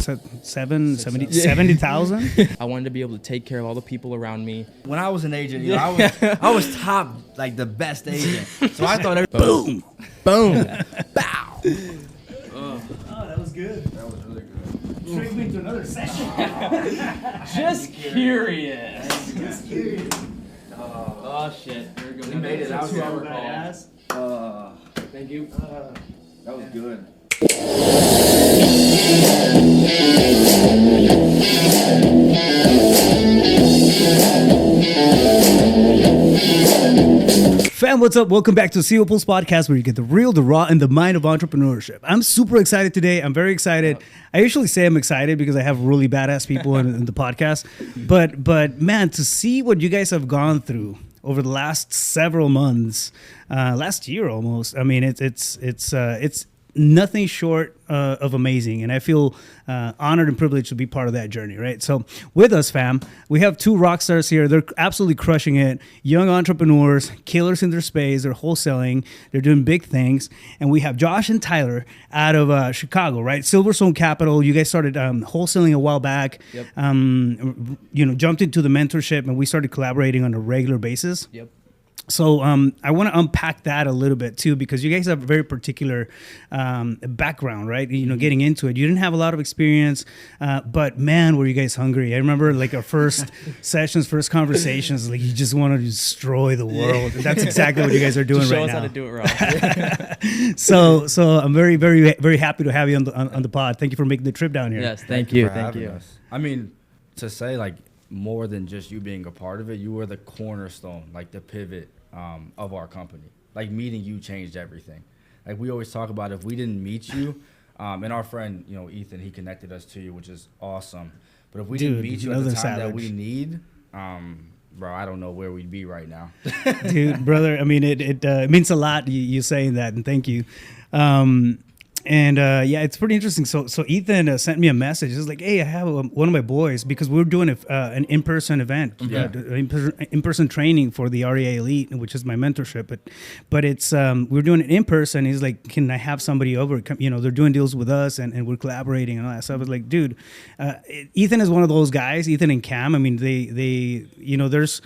70,000. I wanted to be able to take care of all the people around me. When I was an agent, you know, I was top, like the best agent. So I thought, Boom. bow. Oh, that was good. That was really good. Trick me to another session. Just curious. Just curious. Oh shit. There we go. We made it out here. Badass. Thank you. That was good. Fam, what's up? Welcome back to CEO Pulse Podcast, where you get the real, the raw, and the mind of entrepreneurship. I'm super excited today. I'm very excited. I usually say I'm excited because I have really badass people in the podcast. But man, to see what you guys have gone through over the last several months, last year almost. I mean, it's nothing short of amazing, and I feel honored and privileged to be part of that journey, right? So with us, fam, we have two rock stars here. They're absolutely crushing it. Young entrepreneurs, killers in their space. They're wholesaling. They're doing big things. And we have Josh and Tyler out of Chicago, right? Silverstone Capital. You guys started wholesaling a while back. Yep. Jumped into the mentorship, and we started collaborating on a regular basis. Yep. So I want to unpack that a little bit too, because you guys have a very particular background, right? You know, getting into it, you didn't have a lot of experience, but man, were you guys hungry? I remember like our first sessions, first conversations, like you just want to destroy the world. And that's exactly what you guys are doing Just right show now. us how to do it right. So I'm very, very, very happy to have you on the pod. Thank you for making the trip down here. Yes, thank you. for Thank having you. us. I mean, to say like more than just you being a part of it, you were the cornerstone, like the pivot of our company. Like meeting you changed everything. Like we always talk about, if we didn't meet you, and our friend, you know, Ethan, he connected us to you, which is awesome. But if we didn't meet you at the time that we need, bro, I don't know where we'd be right now. Dude, brother, I mean, it means a lot, you saying that, and thank you. Yeah, it's pretty interesting. So Ethan sent me a message. He was like, "Hey, I have one of my boys, because we're doing an in-person event, in-person training for the REA Elite, which is my mentorship. But it's we're doing it in person. He's like, can I have somebody over? You know, they're doing deals with us, and we're collaborating and all that. So I was like, dude, Ethan is one of those guys. Ethan and Cam. I mean, they you know, there's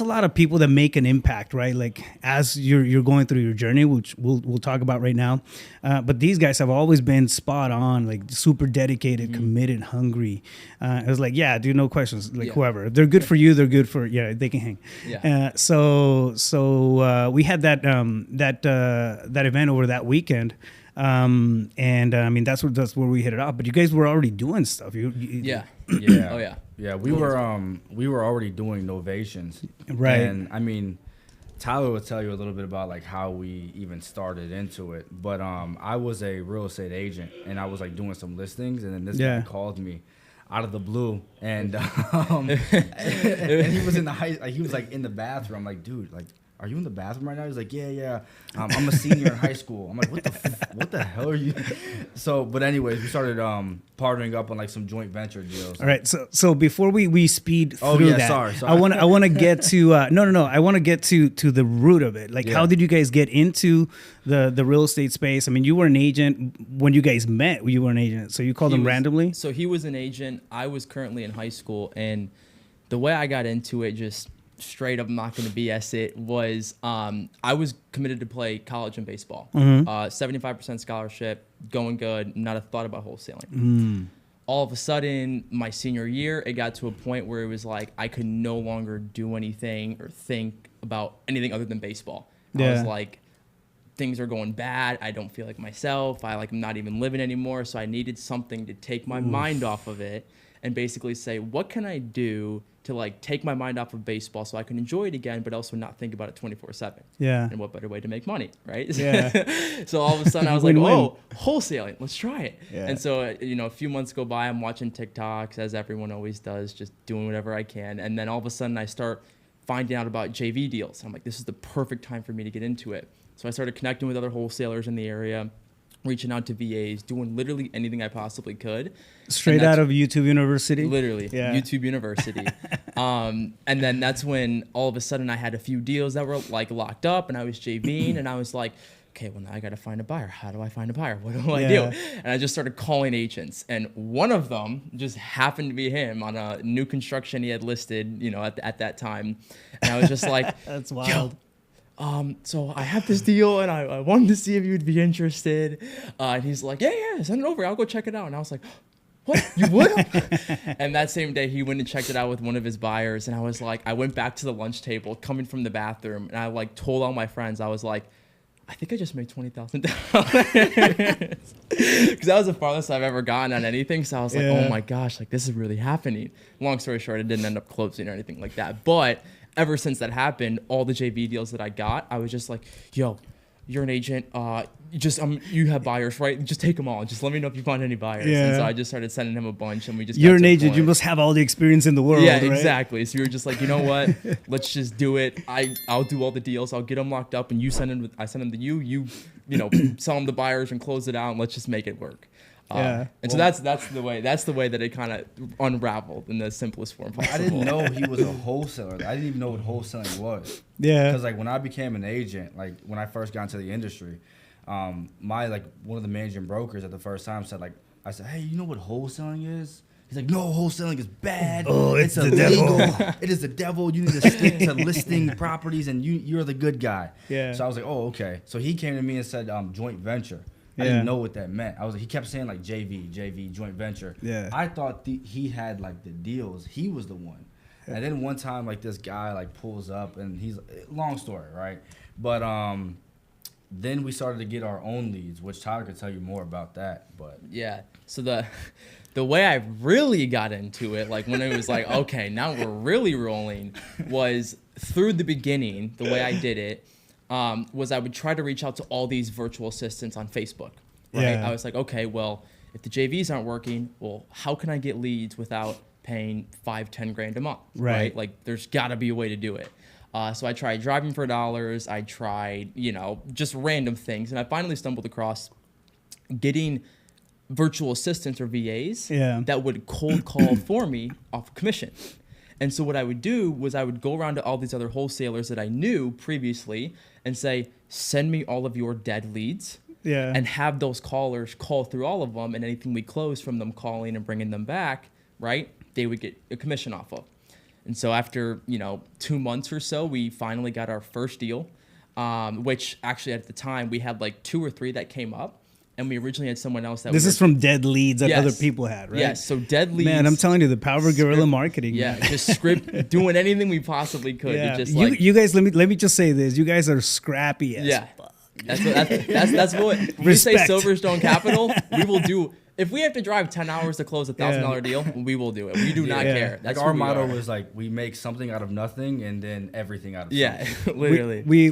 a lot of people that make an impact, right? Like as you're going through your journey, which we'll talk about right now. But these guys have always been spot on, like super dedicated, committed, hungry. I was like, yeah, dude, no questions. Like whoever, if they're good for you, they're good for, they can hang. Yeah. So we had that event over that weekend. I mean, that's where we hit it off. But you guys were already doing stuff. Yeah. Yeah. Oh yeah. Yeah, we were already doing Novations. Right. And I mean, Tyler will tell you a little bit about like how we even started into it. But I was a real estate agent, and I was like doing some listings, and then this guy called me out of the blue, and and he was he was like in the bathroom. I'm like, dude, like, are you in the bathroom right now? He's like, yeah. I'm a senior in high school. I'm like, what the hell are you? So, but anyways, we started partnering up on like some joint venture deals. All right. So before we speed through that, sorry. I want to get to no. I want to get to the root of it. Like, how did you guys get into the real estate space? I mean, you were an agent when you guys met. You were an agent, so you called him randomly. So he was an agent. I was currently in high school, and the way I got into it, just straight up, I'm not going to BS it, was I was committed to play college and baseball. 75% scholarship, going good, not a thought about wholesaling. All of a sudden, my senior year, it got to a point where it was like I could no longer do anything or think about anything other than baseball. I was like, things are going bad. I don't feel like myself. I'm not even living anymore. So I needed something to take my mind off of it and basically say, what can I do to like take my mind off of baseball so I can enjoy it again, but also not think about it 24/7. Yeah. And what better way to make money, right? Yeah. So all of a sudden I was like, oh, wholesaling, let's try it. Yeah. And so, a few months go by, I'm watching TikToks, as everyone always does, just doing whatever I can. And then all of a sudden I start finding out about JV deals. I'm like, this is the perfect time for me to get into it. So I started connecting with other wholesalers in the area, reaching out to VAs, doing literally anything I possibly could. Straight out of YouTube University? Literally, YouTube University. And then that's when all of a sudden I had a few deals that were like locked up, and I was JV'ing, and I was like, okay, well, now I got to find a buyer. How do I find a buyer? What do I do? And I just started calling agents. And one of them just happened to be him on a new construction he had listed, you know, at that time. And I was just like, that's wild. So I have this deal and I wanted to see if you'd be interested. And he's like, yeah, send it over. I'll go check it out. And I was like, what? You would? And that same day he went and checked it out with one of his buyers. And I was like, I went back to the lunch table coming from the bathroom and I like told all my friends, I was like, I think I just made $20,000. Because that was the farthest I've ever gotten on anything. So I was like, oh my gosh, like this is really happening. Long story short, it didn't end up closing or anything like that. But ever since that happened, all the JV deals that I got, I was just like, yo, you're an agent. You have buyers, right? Just take them all. Just let me know if you find any buyers. Yeah. And so I just started sending him a bunch, and we just. You're an agent. You must have all the experience in the world. Yeah, right? exactly. So we were just like, you know what? Let's just do it. I'll do all the deals. I'll get them locked up, and you send them. I send them to you. You sell them to buyers and close it out, and let's just make it work. So that's the way that it kind of unraveled in the simplest form possible. I didn't know he was a wholesaler. I didn't even know what wholesaling was. Yeah. Because like when I became an agent, like when I first got into the industry, my like one of the managing brokers at the first time said, I said, hey, you know what wholesaling is? He's like, no, wholesaling is bad. Oh, it's the illegal. devil. It is the devil. You need to stick to listing properties, and you're the good guy. Yeah. So I was like, oh, okay. So he came to me and said, joint venture. I didn't know what that meant. He kept saying like JV, joint venture. Yeah. I thought he had like the deals. He was the one. And then one time like this guy like pulls up and he's long story, right? But then we started to get our own leads, which Tyler could tell you more about that. But yeah. So the way I really got into it, like when it was like, okay, now we're really rolling, was through the beginning. The way I did it was I would try to reach out to all these virtual assistants on Facebook. Right? Yeah. I was like, okay, well, if the JVs aren't working, well, how can I get leads without paying $5-10 grand a month? Right. Like, there's got to be a way to do it. So I tried driving for dollars. I tried, just random things, and I finally stumbled across getting virtual assistants or VAs that would cold call for me off commission. And so what I would do was I would go around to all these other wholesalers that I knew previously and say, send me all of your dead leads. Yeah. And have those callers call through all of them, and anything we close from them calling and bringing them back, right, they would get a commission off of. And so after, 2 months or so, we finally got our first deal, which actually at the time we had like 2 or 3 that came up. And we originally had someone else that this is from dead leads that other people had, right? Yes, so dead leads. Man, I'm telling you, the power of guerrilla marketing. Yeah, just doing anything we possibly could. Yeah. Just you guys, let me just say this. You guys are scrappy as fuck. That's what when we say Silverstone Capital, we will do. If we have to drive 10 hours to close $1,000 deal, we will do it. We do not care. That's like our motto was like, we make something out of nothing and then everything out of something. Literally. We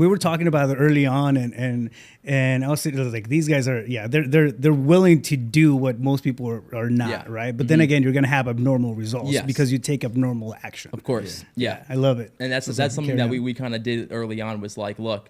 were talking about it early on, and I was saying like these guys are they're willing to do what most people are not, right? But then again, you're gonna have abnormal results because you take abnormal action. Of course, yeah. I love it. And that's something that we kind of did early on. Was like, look,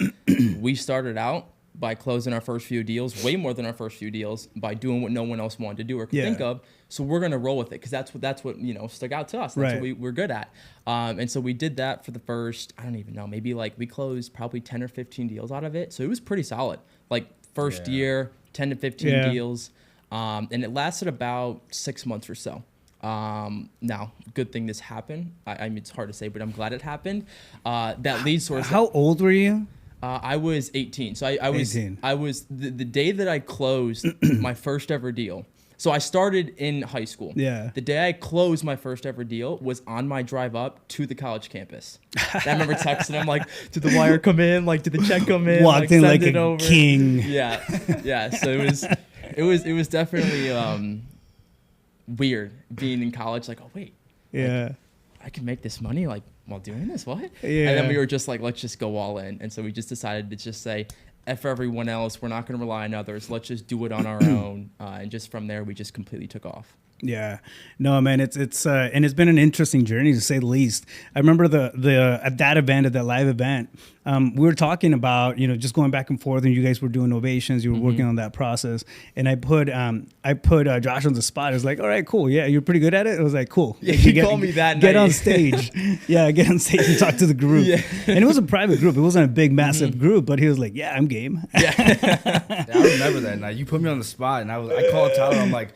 we started out by closing our first few deals, way more than our first few deals, by doing what no one else wanted to do or could think of. So we're gonna roll with it because that's what stuck out to us. That's what we're good at. And so we did that for the first, I don't even know, maybe like we closed probably 10 or 15 deals out of it. So it was pretty solid. Like first year, 10 to 15 deals, and it lasted about 6 months or so. Now, good thing this happened. I mean, it's hard to say, but I'm glad it happened. That lead source. How old were you? I was 18. So I was 18. I was the day that I closed my first ever deal. So I started in high school. Yeah. The day I closed my first ever deal was on my drive up to the college campus. And I remember texting him like, "Did the wire come in? Like, did the check come in?" Walked in like send it a over. king. Yeah. So it was definitely weird being in college. Like, oh wait. Yeah. Like, I can make this money like while doing this. What? Yeah. And then we were just like, let's just go all in. And so we just decided to just say, F everyone else. We're not going to rely on others. Let's just do it on our own. And just from there, we just completely took off. Yeah, no, man, it's and it's been an interesting journey to say the least. I remember the at that event, at that live event, we were talking about, you know, just going back and forth, and you guys were doing Novations, you were working on that process, and I put Josh on the spot. I was like, all right, cool, yeah, you're pretty good at it. I was like, cool. Yeah, he called me that get night. on stage, yeah, get on stage and talk to the group. Yeah. And it was a private group. It wasn't a big, massive group, but he was like, yeah, I'm game. Yeah, I remember that night. You put me on the spot, and I called Tyler. I'm like,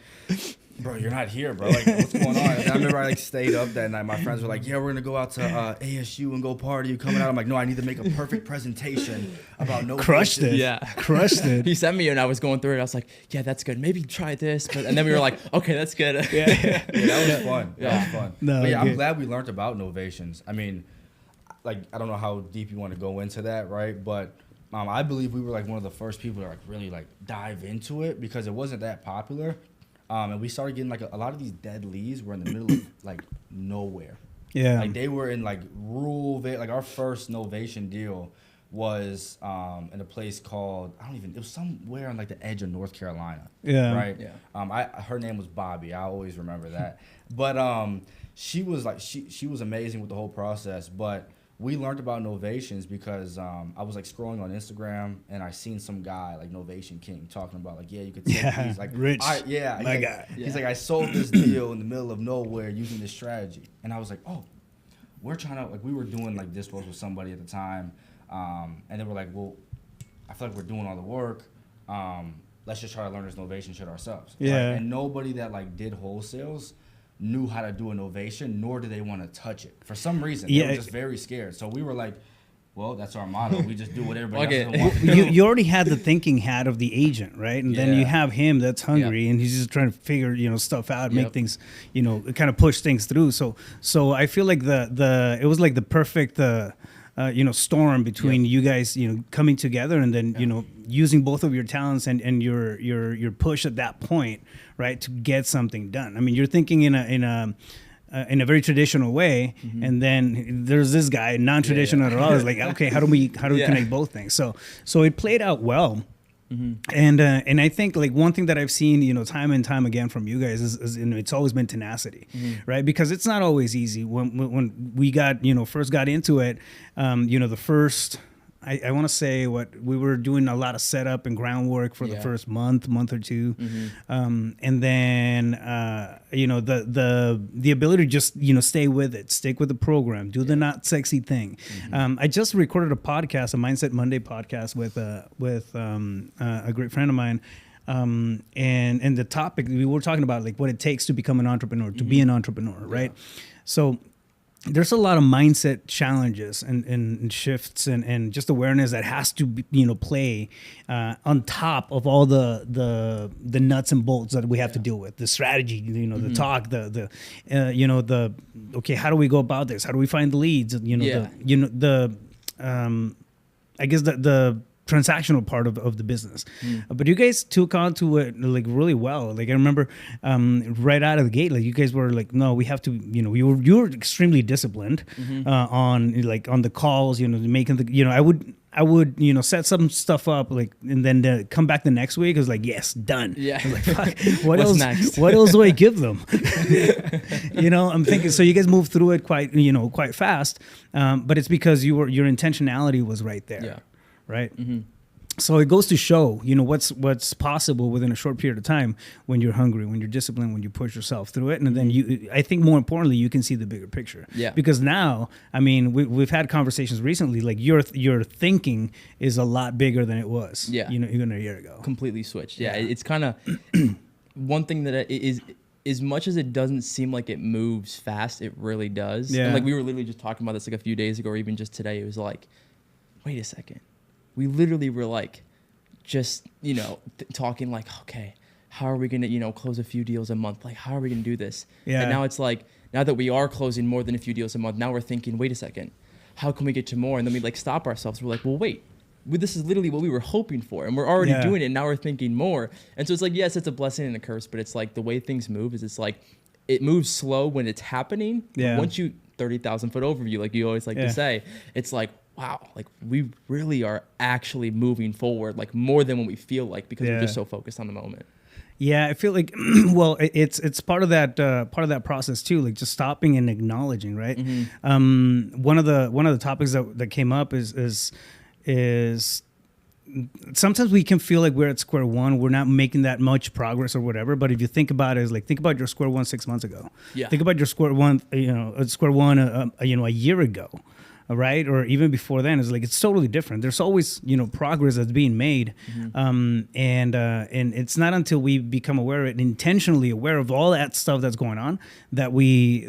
bro, you're not here, bro. Like, what's going on? And I remember I like stayed up that night. My friends were like, yeah, we're gonna go out to ASU and go party. You coming out? I'm like, no, I need to make a perfect presentation about no. Crushed it. Yeah, crushed it. He sent me and I was going through it. I was like, yeah, that's good. Maybe try this. And then we were like, okay, that's good. Yeah, that was fun. That was fun. No, but yeah, good. I'm glad we learned about Novations. I mean, like, I don't know how deep you want to go into that, right? But I believe we were like one of the first people to like really like dive into it because it wasn't that popular. And we started getting like a lot of these dead leads were in the middle of like nowhere. Yeah. Like they were in like rural, like our first Novation deal was in a place called, it was somewhere on like the edge of North Carolina. Yeah. Right? Yeah. Her name was Bobby. I always remember that. But she was like, she was amazing with the whole process. But we learned about Novations because I was like scrolling on Instagram and I seen some guy like Novation King talking about like, yeah, you could take these like rich. My like, guy. He's like, I sold this deal in the middle of nowhere using this strategy. And I was like, oh, we're trying to like, we were doing like dispos with somebody at the time. And they were like, well, I feel like we're doing all the work. Let's just try to learn this Novation shit ourselves. Yeah. Right? And nobody that like did wholesales knew how to do a Novation, nor did they want to touch it. For some reason, they were just very scared. So we were like, well, that's our motto. We just do what everybody else wants to do. You already had the thinking hat of the agent, right? And then you have him that's hungry and he's just trying to figure, you know, stuff out, make things, you know, kind of push things through. So I feel like it was like the perfect you know, storm between you guys, you know, coming together and then, you know, using both of your talents and your push at that point, right, to get something done. I mean, you're thinking in a very traditional way, and then there's this guy non-traditional at all. It's like, okay, how do we connect both things? So it played out well. And I think like one thing that I've seen, you know, time and time again from you guys is you know, it's always been tenacity, right? Because it's not always easy. When we got, you know, first got into it, you know, the first, I want to say we were doing a lot of setup and groundwork for the first month or two. And then, you know, the ability to just, you know, stay with it, stick with the program, do the not sexy thing. I just recorded a podcast, a Mindset Monday podcast with a great friend of mine. And the topic, we were talking about like what it takes to become an entrepreneur, to be an entrepreneur, right? So there's a lot of mindset challenges and shifts and just awareness that has to be, you know, play on top of all the nuts and bolts that we have to deal with, the strategy, you know, the talk, you know, okay, how do we go about this? How do we find the leads? You know, I guess the transactional part of the business. But you guys took on to it like really well. Like I remember right out of the gate, like you guys were like, no, we have to, you know, you were extremely disciplined on the calls, you know, making the, you know, I would, you know, set some stuff up like, and then come back the next week. It was like, yes, done. Yeah. I was like, fuck, what else? Next? What else do I give them? You know, I'm thinking. So you guys moved through it quite fast, but it's because your intentionality was right there. Yeah. Right. So it goes to show, you know, what's possible within a short period of time when you're hungry, when you're disciplined, when you push yourself through it, and then I think more importantly, you can see the bigger picture. Yeah. Because now, I mean, we've had conversations recently, like your thinking is a lot bigger than it was. Yeah. You know, even a year ago. Completely switched. Yeah. It's kind of one thing that is. As much as it doesn't seem like it moves fast, it really does. Yeah. And like we were literally just talking about this like a few days ago, or even just today. It was like, wait a second. We literally were like, just, you know, talking like, okay, how are we going to, you know, close a few deals a month? Like, how are we going to do this? Yeah. And now it's like, now that we are closing more than a few deals a month, now we're thinking, wait a second, how can we get to more? And then we like stop ourselves. We're like, well, wait, this is literally what we were hoping for. And we're already doing it. And now we're thinking more. And so it's like, yes, it's a blessing and a curse, but it's like the way things move is it's like, it moves slow when it's happening. Yeah. Once you 30,000 foot overview, like you always like to say, it's like, wow, like we really are actually moving forward, like more than what we feel like because we're just so focused on the moment. Yeah, I feel like well, it's part of that process too, like just stopping and acknowledging, right? One of the topics that came up is sometimes we can feel like we're at square one, we're not making that much progress or whatever. But if you think about it, think about your square one 6 months ago. Yeah. Think about your square one, a year ago. Right, or even before then, it's totally different. There's always progress that's being made, and it's not until we become aware of it, intentionally aware of all that stuff that's going on, that we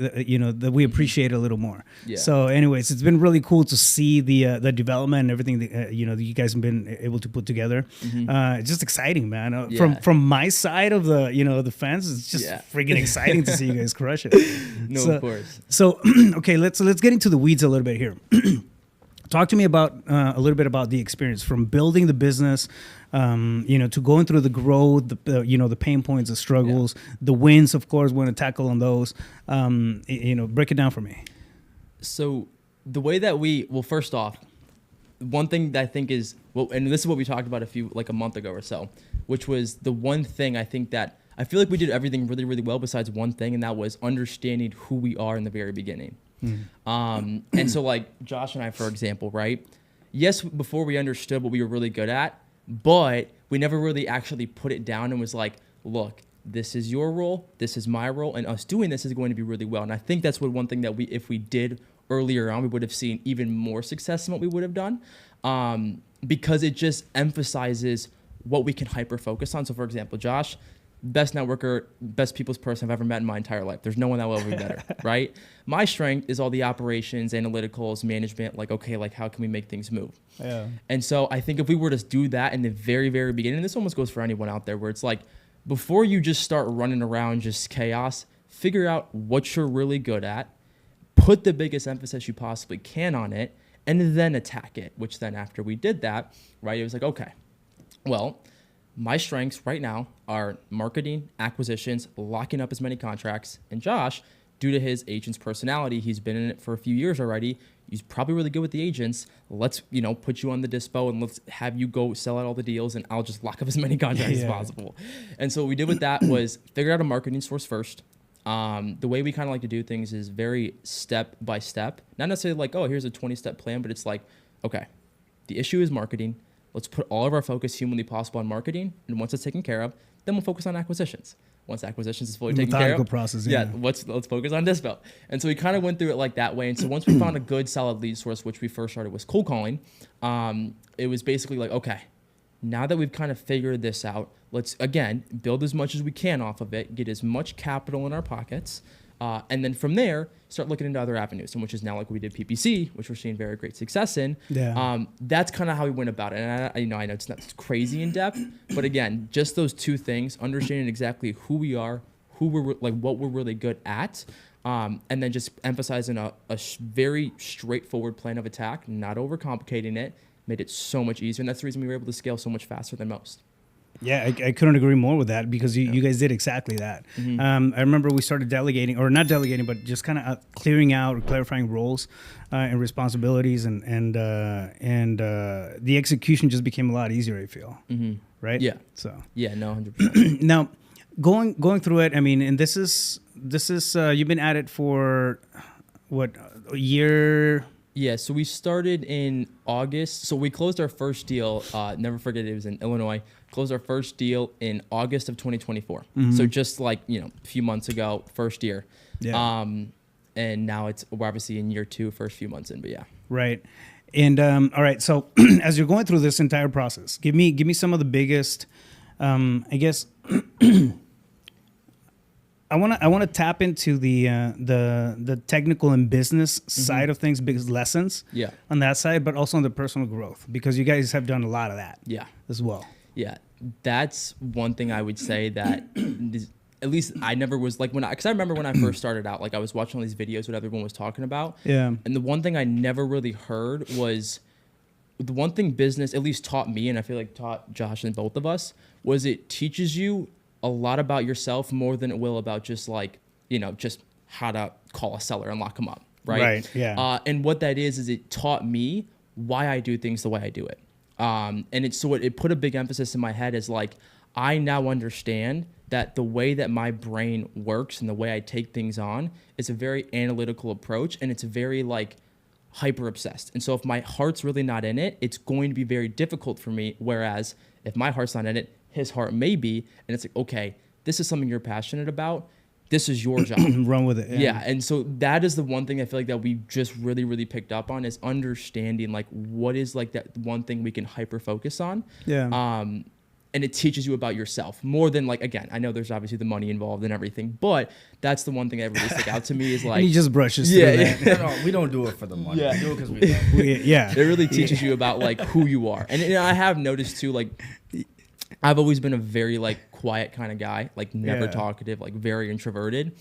appreciate it a little more. Yeah. So, anyways, it's been really cool to see the development and everything that that you guys have been able to put together. It's just exciting, man. From my side of the fence, it's just freaking exciting to see you guys crush it. Of course. So, okay, let's get into the weeds a little bit here. Talk to me about a little bit about the experience from building the business, to going through the growth, the pain points, the struggles, the wins. Of course, we're going to tackle on those. Break it down for me. So the way that first off, one thing that I think is and this is what we talked about a month ago or so, which was the one thing I think that I feel like we did everything really, really well besides one thing, and that was understanding who we are in the very beginning. And so like Josh and I, for example, right? Yes, before we understood what we were really good at, but we never really actually put it down and was like, look, this is your role, this is my role, and us doing this is going to be really well. And I think that's one thing that if we did earlier on, we would have seen even more success than what we would have done, because it just emphasizes what we can hyper focus on. So for example, Josh, best networker, best people's person I've ever met in my entire life. There's no one that will ever be better, right? My strength is all the operations, analyticals, management, how can we make things move? Yeah. And so I think if we were to do that in the very, very beginning, and this almost goes for anyone out there, where it's like, before you just start running around just chaos, figure out what you're really good at, put the biggest emphasis you possibly can on it, and then attack it, which then after we did that, right, it was like, okay, well, my strengths right now are marketing, acquisitions, locking up as many contracts. And Josh, due to his agent's personality, he's been in it for a few years already. He's probably really good with the agents. Let's, put you on the dispo and let's have you go sell out all the deals, and I'll just lock up as many contracts as possible. And so what we did with that was figure out a marketing source first. The way we kind of like to do things is very step by step. Not necessarily like, oh, here's a 20-step plan, but it's like, okay, the issue is marketing. Let's put all of our focus humanly possible on marketing, and once it's taken care of, then we'll focus on acquisitions. Once acquisitions is fully taken care of, process, let's focus on dispo. And so we kind of went through it like that way. And so once we found a good, solid lead source, which we first started was cold calling, it was basically like, okay, now that we've kind of figured this out, let's, again, build as much as we can off of it, get as much capital in our pockets, and then from there, start looking into other avenues, and which is now like we did PPC, which we're seeing very great success in. Yeah. That's kind of how we went about it. And I know it's not crazy in depth, but again, just those two things, understanding exactly who we are, what we're really good at, and then just emphasizing a very straightforward plan of attack, not overcomplicating it, made it so much easier. And that's the reason we were able to scale so much faster than most. Yeah, I couldn't agree more with that, because you guys did exactly that. I remember we started delegating, or not delegating, but just kind of clearing out or clarifying roles and responsibilities, and the execution just became a lot easier, I feel. Right? Yeah. So. Yeah, no, 100%. Now, going through it, I mean, and this is you've been at it for what, a year? Yeah, so we started in August. So we closed our first deal, never forget, it was in Illinois. Closed our first deal in August of 2024. So just like, a few months ago, first year. Yeah. And now we're obviously in year 2, first few months in, but yeah. Right. And all right, so as you're going through this entire process, give me some of the biggest, I guess, I want to tap into the technical and business side of things, biggest lessons on that side, but also on the personal growth, because you guys have done a lot of that as well. Yeah, that's one thing I would say that at least I never was like, because I remember when I first started out, like I was watching all these videos what everyone was talking about. Yeah. And the one thing I never really heard was, the one thing business at least taught me, and I feel like taught Josh and both of us, was it teaches you a lot about yourself more than it will about just like, just how to call a seller and lock them up. Right. Yeah. And what that is it taught me why I do things the way I do it. And it put a big emphasis in my head as like, I now understand that the way that my brain works and the way I take things on is a very analytical approach, and it's very like hyper obsessed. And so if my heart's really not in it, it's going to be very difficult for me. Whereas if my heart's not in it, his heart may be, and it's like, okay, this is something you're passionate about. This is your job. Run with it. Yeah. And so that is the one thing I feel like that we just really, really picked up on, is understanding like what is like that one thing we can hyper focus on. Yeah. And it teaches you about yourself more than like, again, I know there's obviously the money involved and everything, but that's the one thing that really stuck out to me is like, and he just brushes yeah, through that. No, we don't do it for the money. Yeah. We do it because we love it. Yeah. it really teaches you about like who you are. And I have noticed too, like I've always been a very like quiet kind of guy, like never talkative, like very introverted,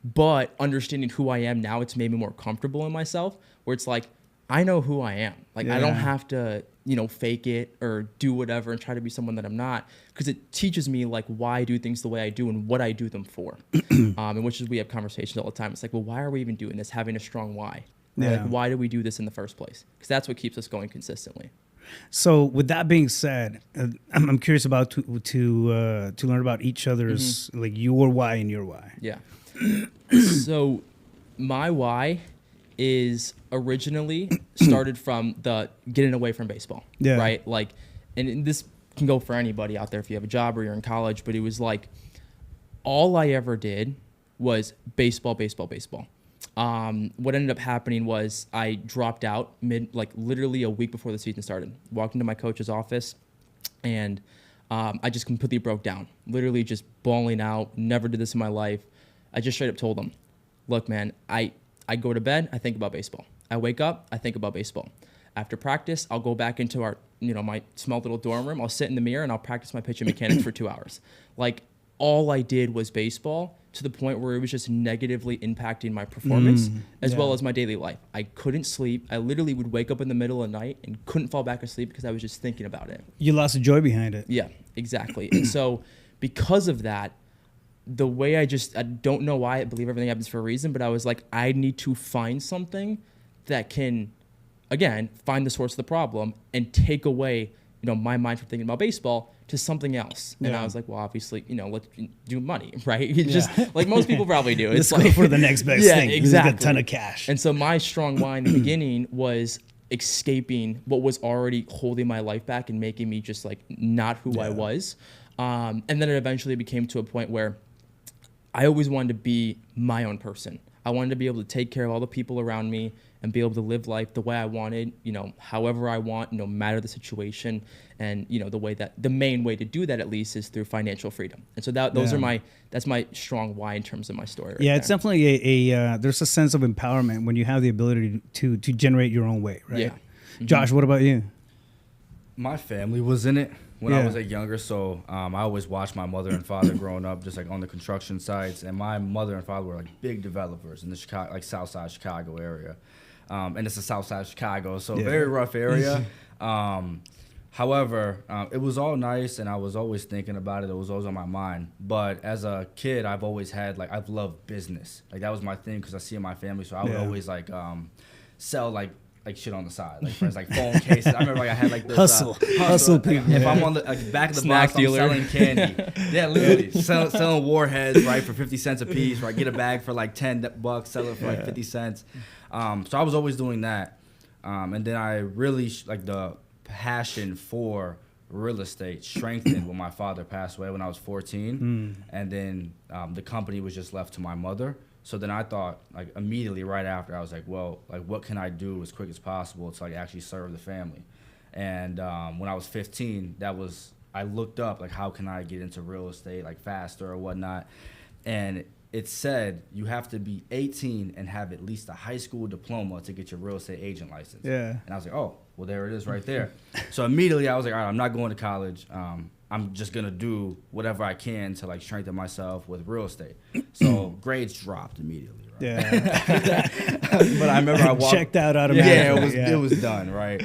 but understanding who I am now, it's made me more comfortable in myself, where it's like, I know who I am. Like I don't have to, fake it or do whatever and try to be someone that I'm not, because it teaches me like why I do things the way I do and what I do them for. And which is, we have conversations all the time. It's like, well, why are we even doing this? Having a strong why. Yeah. Like, why do we do this in the first place? Because that's what keeps us going consistently. So with that being said, I'm curious about to learn about each other's like your why and your why. Yeah. So my why is originally started from the getting away from baseball. Yeah. Right. Like, and this can go for anybody out there if you have a job or you're in college, but it was like all I ever did was baseball. What ended up happening was I dropped out literally a week before the season started. Walked into my coach's office, and I just completely broke down. Literally just bawling out. Never did this in my life. I just straight up told him, "Look, man, I go to bed, I think about baseball. I wake up, I think about baseball. After practice, I'll go back into our, my small little dorm room. I'll sit in the mirror and I'll practice my pitching mechanics for 2 hours." Like all I did was baseball, to the point where it was just negatively impacting my performance as well as my daily life. I couldn't sleep. I literally would wake up in the middle of the night and couldn't fall back asleep because I was just thinking about it. You lost the joy behind it. Yeah, exactly. And so because of that, the way I don't know why, I believe everything happens for a reason, but I was like, I need to find something that can, again, find the source of the problem and take away, my mind from thinking about baseball to something else. And I was like, well, obviously, let's do money, right? Just like most people probably do. Let's It's go like, for the next best thing. Exactly. Get a ton of cash. And so my strong why in the beginning was escaping what was already holding my life back and making me just like not who I was. And then it eventually became to a point where I always wanted to be my own person. I wanted to be able to take care of all the people around me and be able to live life the way I wanted, however I want, no matter the situation. And, the main way to do that, at least, is through financial freedom. And so that's my strong why in terms of my story. Right it's definitely there's a sense of empowerment when you have the ability to generate your own way, right? Yeah. Josh, what about you? My family was in it when I was younger, so I always watched my mother and father growing up, just like on the construction sites. And my mother and father were like big developers in the Chicago, like South Side Chicago area, and it's the South Side Chicago, so very rough area. However, it was all nice, and I was always thinking about it. It was always on my mind. But as a kid, I've always had I've loved business. Like that was my thing because I see it in my family. So I would always sell like shit on the side, like for instance, like phone cases. I remember I had like this hustle people. If I'm on the back of the Snack box, dealer. I'm selling candy. Yeah, literally selling warheads, right, for 50 cents a piece. Right, get a bag for like $10, sell it for like 50 cents. So I was always doing that, and then I really the passion for real estate strengthened when my father passed away when I was 14, and then the company was just left to my mother. So then I thought, immediately right after, I was like, well, what can I do as quick as possible to actually serve the family? And when I was 15, I looked up how can I get into real estate faster or whatnot, and it said you have to be 18 and have at least a high school diploma to get your real estate agent license. Yeah. And I was like, oh, well, there it is right there. So immediately I was like, all right, I'm not going to college. I'm just going to do whatever I can to strengthen myself with real estate. So grades dropped immediately. Right? Yeah. But I remember I walked. Checked out automatically. Yeah, it was done, right?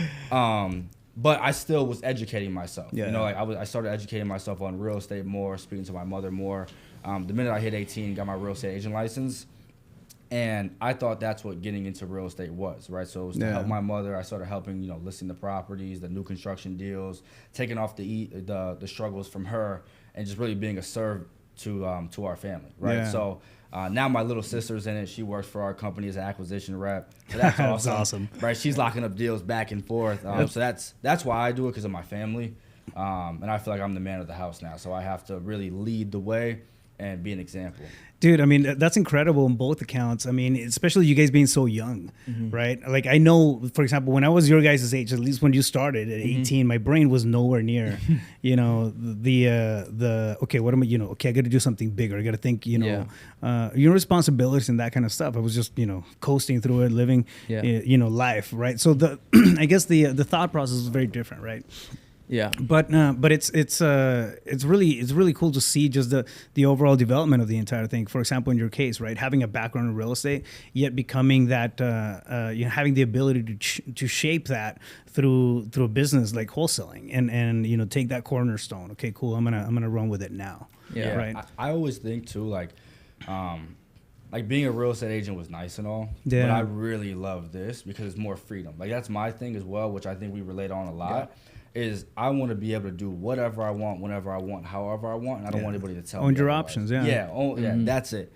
But I still was educating myself. Yeah. I started educating myself on real estate more, speaking to my mother more. The minute I hit 18, got my real estate agent license, and I thought that's what getting into real estate was, right? So it was to help my mother. I started helping, listing the properties, the new construction deals, taking off the struggles from her, and just really being a serve to our family, right? Yeah. So now my little sister's in it. She works for our company as an acquisition rep. So that's awesome. That's awesome. Right? She's locking up deals back and forth. So that's why I do it, because of my family. And I feel like I'm the man of the house now. So I have to really lead the way and be an example. Dude, I mean, that's incredible on both accounts. I mean, especially you guys being so young, right? Like, I know, for example, when I was your guys' age, at least when you started at 18, my brain was nowhere near, you know, okay, what am I, you know, okay, I got to do something bigger. I got to think, you know, your responsibilities and that kind of stuff. I was just, you know, coasting through it, living, you know, life, right? So I guess the thought process is very different, right? Yeah, but it's really cool to see just the overall development of the entire thing. For example, in your case, right, having a background in real estate, yet becoming that you know, having the ability to shape that through a business like wholesaling, and you know, take that cornerstone. Okay, cool. I'm gonna run with it now. Yeah, right. I always think too, like being a real estate agent was nice and all, but I really love this because it's more freedom. Like, that's my thing as well, which I think we relate on a lot. Is I want to be able to do whatever I want, whenever I want, however I want, and I don't want anybody to tell me. Own your otherwise. options, yeah, that's it.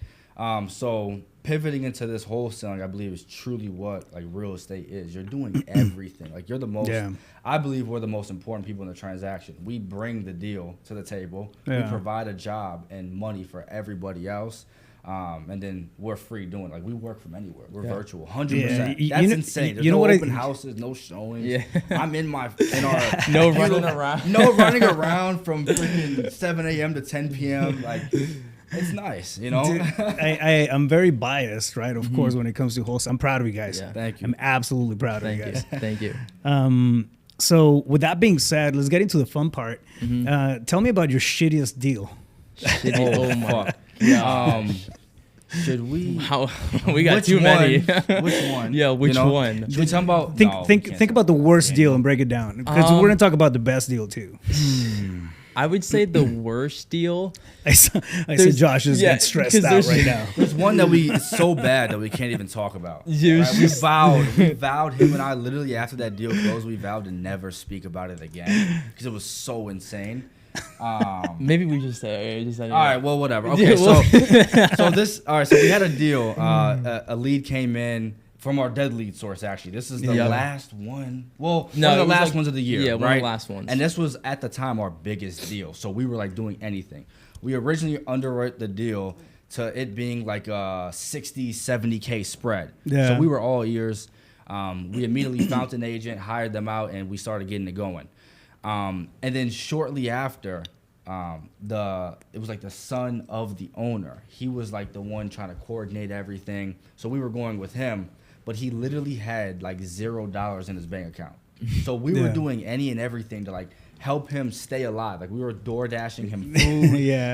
So pivoting into this wholesaling, I believe, is truly what like real estate is. You're doing everything. Like, you're the most. I believe we're the most important people in the transaction. We bring the deal to the table. We provide a job and money for everybody else. And then we're free doing, like, we work from anywhere. We're virtual, 100%. That's insane. There's no open houses, no showings. Yeah. I'm in our no running around. No running around from freaking 7 a.m. to 10 p.m. Like, it's nice, you know. Dude, I'm very biased, right? Of course, when it comes to wholesale, I'm proud of you guys. Yeah. Thank you. I'm absolutely proud of you guys. Thank you. So with that being said, let's get into the fun part. Tell me about your shittiest deal. Oh my fuck. Yeah. Should we? We got too many. Which one? Yeah, which one? Should we talk about? Think about the worst deal and break it down, because we're gonna talk about the best deal too. I would say the worst deal. I said Josh is getting stressed out right now. There's one that it's so bad that we can't even talk about. Right? We vowed, him and I, literally after that deal closed, we vowed to never speak about it again because it was so insane. Maybe we just say. All right, well, whatever. Okay, so we had a deal. A lead came in from our dead lead source. Actually, this is the last one. Well, one of the last ones of the year. Yeah, right? one of the last ones. And this was at the time our biggest deal. So we were like doing anything. We originally underwrote the deal to it being like a 60, 70K spread. Yeah. So we were all ears. We immediately found an agent, hired them out, and we started getting it going. And then shortly after, it was like the son of the owner. He was like the one trying to coordinate everything. So we were going with him, but he literally had like $0 in his bank account. So we were doing any and everything to like help him stay alive. Like, we were door dashing him food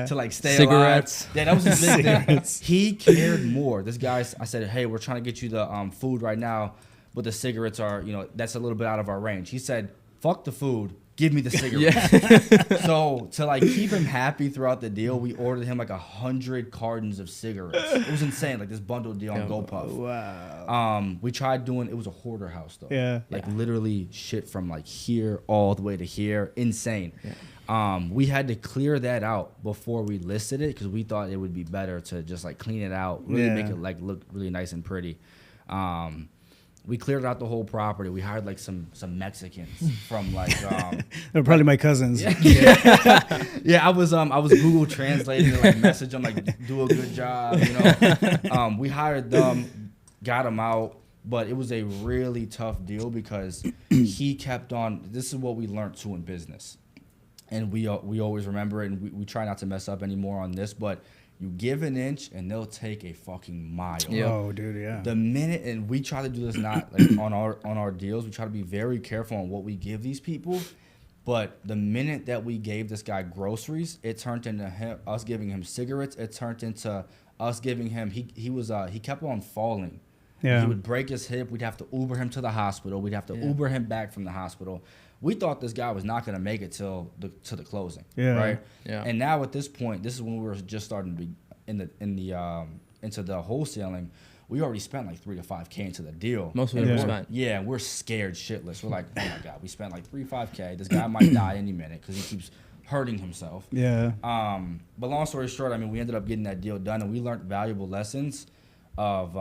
to like stay cigarettes. alive. Yeah, that was his big thing. He cared more. This guy, I said, hey, we're trying to get you the food right now, but the cigarettes are, that's a little bit out of our range. He said, fuck the food. Give me the cigarettes. So to like keep him happy throughout the deal, we ordered him like 100 cartons of cigarettes. It was insane, like this bundled deal on GoPuff. Wow. We tried doing it was a hoarder house though. Yeah. Like literally shit from like here all the way to here. Insane. Yeah. We had to clear that out before we listed it because we thought it would be better to just like clean it out, really make it like look really nice and pretty. We cleared out the whole property. We hired like some Mexicans from like they're probably my cousins. Yeah, I was Google translating to like message them like do a good job, we hired them, got them out, but it was a really tough deal because he kept on. This is what we learned too in business, and we always remember it, and we try not to mess up anymore on this, but. You give an inch and they'll take a fucking mile. Yep. Oh, dude, yeah. The minute, and we try to do this not like on our deals. We try to be very careful on what we give these people. But the minute that we gave this guy groceries, it turned into us giving him cigarettes. It turned into us giving him. He kept on falling. Yeah. He would break his hip. We'd have to Uber him to the hospital. We'd have to Uber him back from the hospital. We thought this guy was not going to make it to the closing, right? Yeah. And now at this point, this is when we were just starting to be into the wholesaling. We already spent like $3 to $5K into the deal. Most of it was spent. Yeah, we're scared shitless. We're like, oh my god, we spent like $3 to $5K. This guy might die any minute because he keeps hurting himself. Yeah. But long story short, I mean, we ended up getting that deal done, and we learned valuable lessons of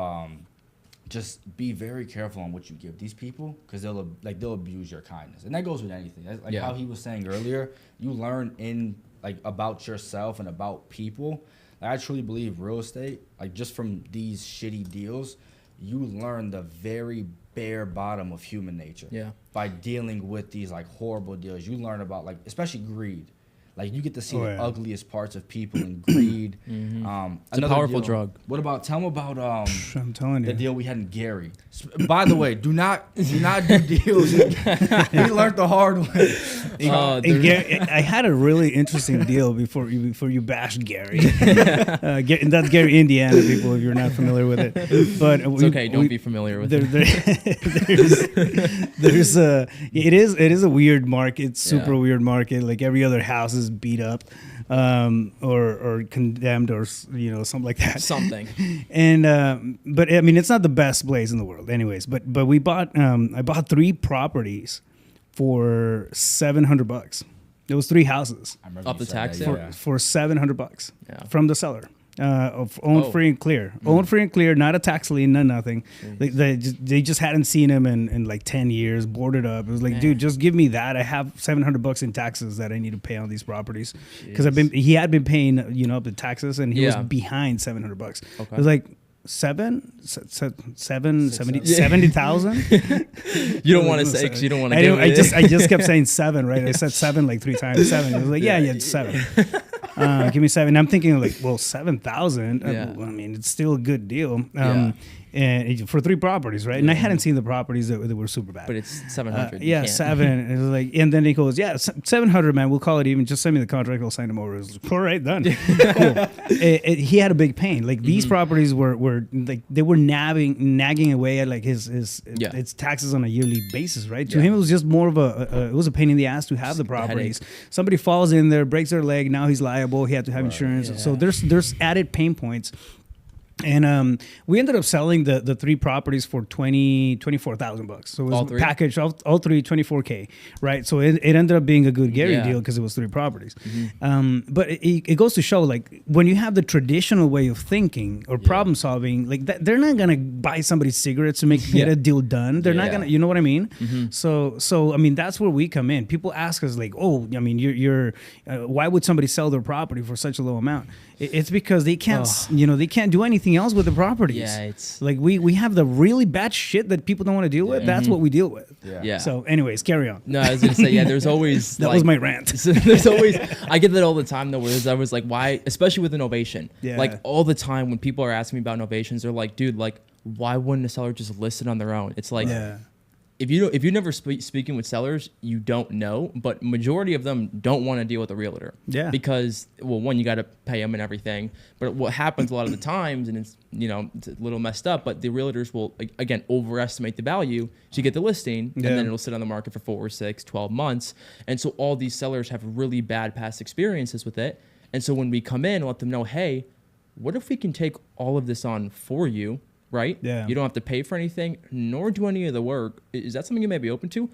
just be very careful on what you give these people, because they'll abuse your kindness, and that goes with anything. Like how he was saying earlier, you learn about yourself and about people. Like, I truly believe real estate, like just from these shitty deals, you learn the very bare bottom of human nature. Yeah. By dealing with these like horrible deals, you learn about like especially greed. Like you get to see the ugliest parts of people and greed. It's a powerful drug. What about? Tell them about I'm telling you, the deal we had in Gary. By the way, do not do deals. We learned the hard way. I had a really interesting deal before you bashed Gary. That's Gary, Indiana, people, if you're not familiar with it. But it's okay. Don't be familiar with it. It is a weird market, super weird market. Like every other house is beat up, or condemned, or something like that. Something. And but I mean, it's not the best place in the world, anyways. But we bought I bought 3 properties for $700. There was 3 houses up the tax for $700 from the seller. Owned free and clear. Owned free and clear, not a tax lien, nothing. They just hadn't seen him in like 10 years, boarded up. It was like, dude, just give me that. I have $700 in taxes that I need to pay on these properties, because he had been paying up the taxes, and he was behind $700. Okay. It was like 70,000. You don't want to say, because you don't want to. I just kept saying 7, right? I said 7 like 3 times. 7. It was like, it's 7. Give me 7. And I'm thinking like, well, 7,000. I mean, it's still a good deal. And for 3 properties, right? And I hadn't seen the properties that were super bad. But it's 700. 7. And it was like, and then he goes, 700, man. We'll call it even. Just send me the contract. I'll sign them over. It was like, all right, done. Cool. He had a big pain. Like these properties were like they were nagging away at like his taxes on a yearly basis, right? To him, it was just more of it was a pain in the ass to have the properties. Somebody falls in there, breaks their leg. Now he's liable. He had to have insurance. Yeah. So there's added pain points. And we ended up selling the 3 properties for $24,000. So it was packaged, all 3, $24K, right? So it ended up being a good Gary deal, because it was 3 properties. But it goes to show, like, when you have the traditional way of thinking or problem solving, like they're not gonna buy somebody's cigarettes to get a deal done. They're not gonna, you know what I mean? So I mean, that's where we come in. People ask us like, oh, I mean, you're why would somebody sell their property for such a low amount? It's because they can't, they can't do anything else with the properties. Yeah, it's like we have the really bad shit that people don't want to deal with. That's what we deal with. Yeah. So, anyways, carry on. No, I was gonna say, there's always that was my rant. There's always, I get that all the time though. Whereas I was like, why, especially with the novation, like all the time when people are asking me about novations, they're like, dude, like, why wouldn't a seller just list it on their own? It's like, if you're never speaking with sellers, you don't know. But majority of them don't want to deal with a realtor. Yeah. Because, well, one, you got to pay them and everything. But what happens a lot of the times, and it's it's a little messed up, but the realtors will again overestimate the value to get the listing, and then it'll sit on the market for 4, 6, 12 months. And so all these sellers have really bad past experiences with it. And so when we come in and let them know, hey, what if we can take all of this on for you? Right? Yeah. You don't have to pay for anything, nor do any of the work. Is that something you may be open to?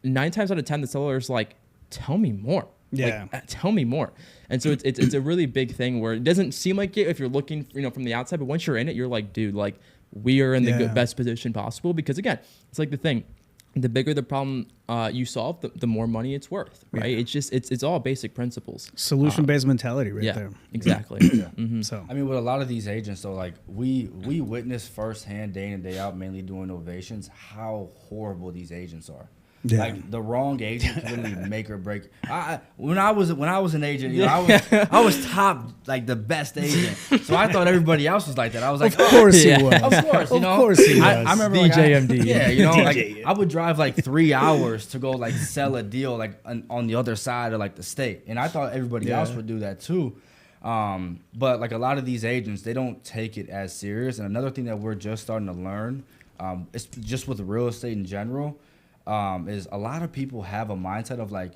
9 times out of 10, the seller's like, tell me more. Yeah. Like, tell me more. And so it's a really big thing where it doesn't seem like it if you're looking, from the outside, but once you're in it, you're like, dude, like we are in the best position possible, because again, it's like the thing. The bigger the problem you solve, the more money it's worth, right? Yeah. It's just it's all basic principles. Solution-based mentality, right there. Exactly. So I mean, with a lot of these agents, though, like we witness firsthand, day in and day out, mainly doing novations, how horrible these agents are. Yeah. Like the wrong agent can really make or break. When I was an agent, I was top, like the best agent. So I thought everybody else was like that. I was like, of course he was. Of course, Of course he was. I remember DJMD. like I would drive like 3 hours to go like sell a deal like on the other side of like the state, and I thought everybody else would do that too. But like a lot of these agents, they don't take it as serious. And another thing that we're just starting to learn, it's just with real estate in general. Is a lot of people have a mindset of like,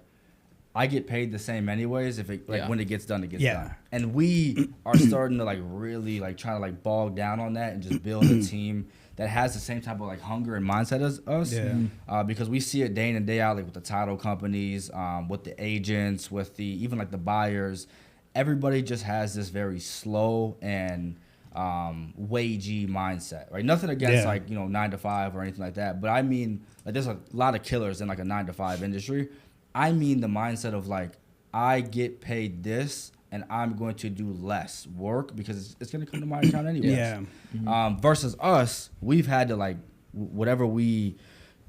I get paid the same anyways. If it when it gets done, it gets done. And we are starting to like really like try to like bog down on that and just build a team that has the same type of like hunger and mindset as us. Because we see it day in and day out, like with the title companies, with the agents, with the even like the buyers. Everybody just has this very slow and wagey mindset, right? Nothing against like 9 to 5 or anything like that, but I mean like there's a lot of killers in like a 9 to 5 industry. I mean the mindset of like I get paid this and I'm going to do less work because it's going to come to my account anyways. Versus us, we've had to like whatever we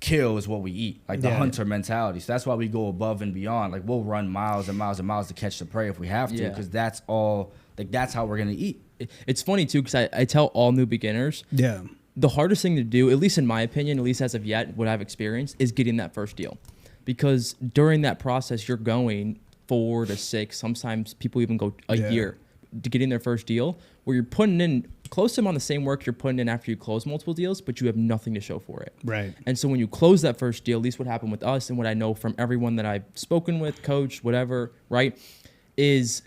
kill is what we eat, like the hunter mentality. So that's why we go above and beyond. Like we'll run miles and miles and miles to catch the prey if we have to, because that's all. Like that's how we're gonna eat. It's funny too, because I tell all new beginners, the hardest thing to do, at least in my opinion, at least as of yet, what I've experienced, is getting that first deal, because during that process you're going 4 to 6, sometimes people even go a year to getting their first deal, where you're putting in close to them on the same work you're putting in after you close multiple deals, but you have nothing to show for it. Right. And so when you close that first deal, at least what happened with us and what I know from everyone that I've spoken with, coached, whatever, right, is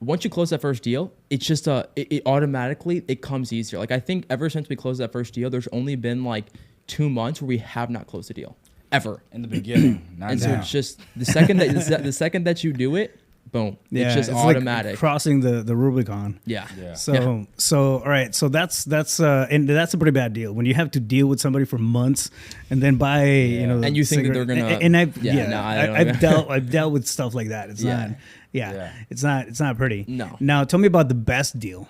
once you close that first deal, it's just it automatically, it comes easier. Like I think ever since we closed that first deal, there's only been like 2 months where we have not closed a deal ever in the beginning. And so it's just the second that you do it, boom. It's just automatic. Like crossing the Rubicon. So all right. So that's and that's a pretty bad deal when you have to deal with somebody for months and then buy and you think that they're gonna and I've dealt with stuff like that. It's not it's not pretty. No. Now tell me about the best deal.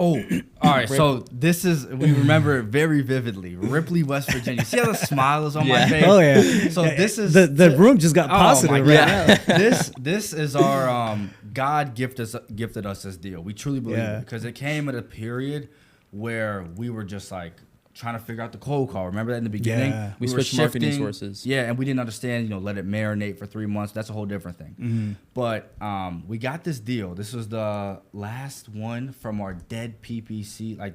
Oh, all right. So this is, we remember it very vividly. Ripley, West Virginia. See how the smile is on my face? Oh yeah. So this is the room just got positive right now. This is our God gifted us this deal. We truly believe it, because it came at a period where we were just like trying to figure out the cold call. Remember that in the beginning? Yeah. We switched marketing sources. Yeah, and we didn't understand, let it marinate for 3 months. That's a whole different thing. But we got this deal. This was the last one from our dead PPC, like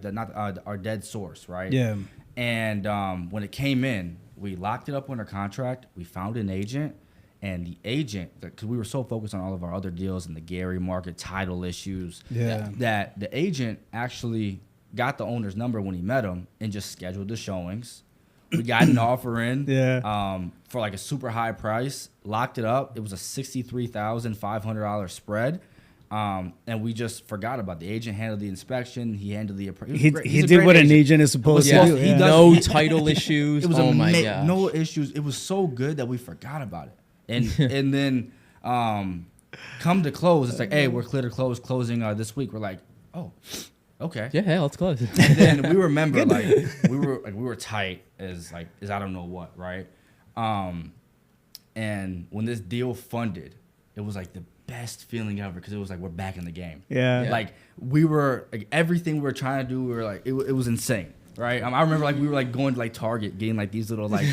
our dead source, right? Yeah. And when it came in, we locked it up under contract. We found an agent. And the agent, because we were so focused on all of our other deals and the Gary market title issues, that the agent actually got the owner's number when he met him and just scheduled the showings. We got an offer in for like a super high price, locked it up. It was a $63,500 spread. And we just forgot about the agent. Handled the inspection. He handled the appraisal. He did what an agent is supposed to do. He no title issues. It was my gosh. No issues. It was so good that we forgot about it. And then come to close, it's like, hey, we're clear to closing this week. We're like, oh, okay. Yeah, let's close. And then we remember we were tight as I don't know what, right? And when this deal funded, it was like the best feeling ever, because it was like we're back in the game. Yeah. Like we were like everything we were trying to do, we were like it was insane. Right, I remember like we were like going to like Target, getting like these little like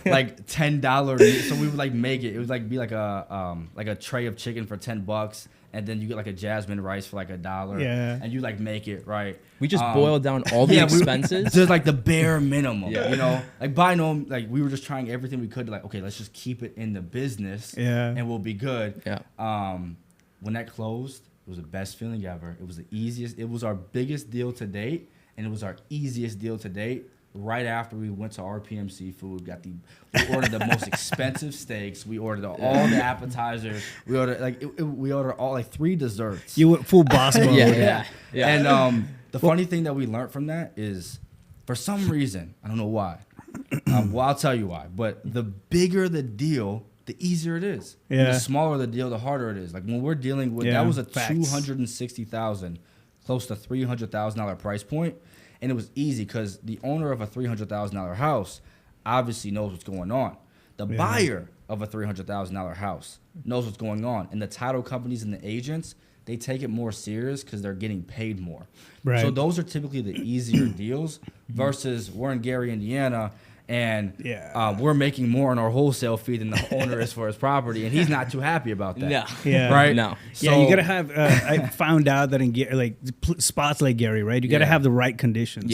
like $10. So we would like make it. It would like be like a tray of chicken for $10, and then you get like a jasmine rice for like $1. Yeah, and you like make it right. We just boiled down all the expenses. Just like the bare minimum. Like by no, like we were just trying everything we could to like, okay, let's just keep it in the business. And we'll be good. When that closed, it was the best feeling ever. It was the easiest. It was our biggest deal to date. And it was our easiest deal to date. Right after we went to RPM Seafood, we ordered the most expensive steaks. We ordered all the appetizers. We ordered all like 3 desserts. You went full boss mode. Yeah. And the funny thing that we learned from that is, for some reason, I don't know why. Well, I'll tell you why. But the bigger the deal, the easier it is. Yeah. And the smaller the deal, the harder it is. Like when we're dealing with that was a $260,000. Close to $300,000 price point, and it was easy because the owner of a $300,000 house obviously knows what's going on. The buyer of a $300,000 house knows what's going on, and the title companies and the agents, they take it more serious because they're getting paid more. Right. So those are typically the easier deals versus we're in Gary, Indiana, and we're making more on our wholesale fee than the owner is for his property, and he's not too happy about that. Right? No. So, you gotta have. I found out that in spots like Gary, right? You gotta have the right conditions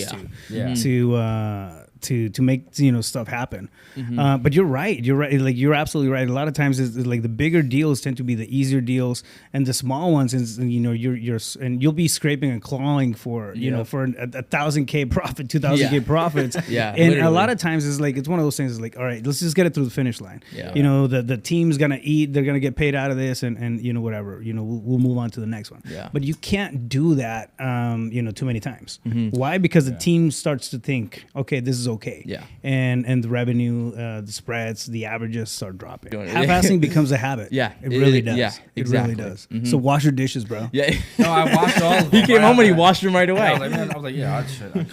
to make stuff happen. But you're right. Like you're absolutely right. A lot of times, it's like the bigger deals tend to be the easier deals, and the small ones is you'll be scraping and clawing for for a 1,000K profit, 2,000K profits. Yeah, and literally. a lot of times it's one of those things. It's like, all right, let's just get it through the finish line. Yeah. The team's gonna eat. They're gonna get paid out of this, and whatever. We'll move on to the next one. Yeah. But you can't do that. Too many times. Why? Because the team starts to think, okay, this is okay. Yeah. And the revenue, the spreads, the averages start dropping. Doing it. Half-assing becomes a habit. Yeah, It really does. yeah, It exactly. really does. So wash your dishes, bro. Yeah. No, I watched all of them. He came home and he washed them right Yeah, away. I was like, yeah,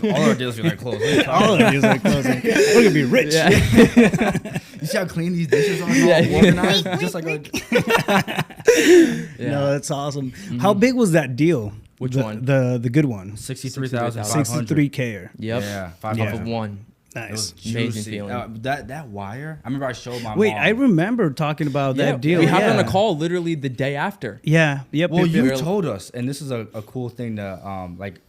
all our deals are like close. What are you talking All of about? these are closing. We're gonna be rich. Yeah. You see how clean these dishes are? Yeah. All organized, just like Yeah. No, that's awesome. How big was that deal? Which The- one? The good one. 63,500. 63K. Yep. Yeah, Off 500. of one. It was Nice. Amazing juicy. feeling. That wire. I remember I showed my Wait, mom. I remember talking about that deal. We hopped on Yeah. a call literally the day after. Yeah. Yep. Well, yep, you yep. told us, and this is a cool thing to like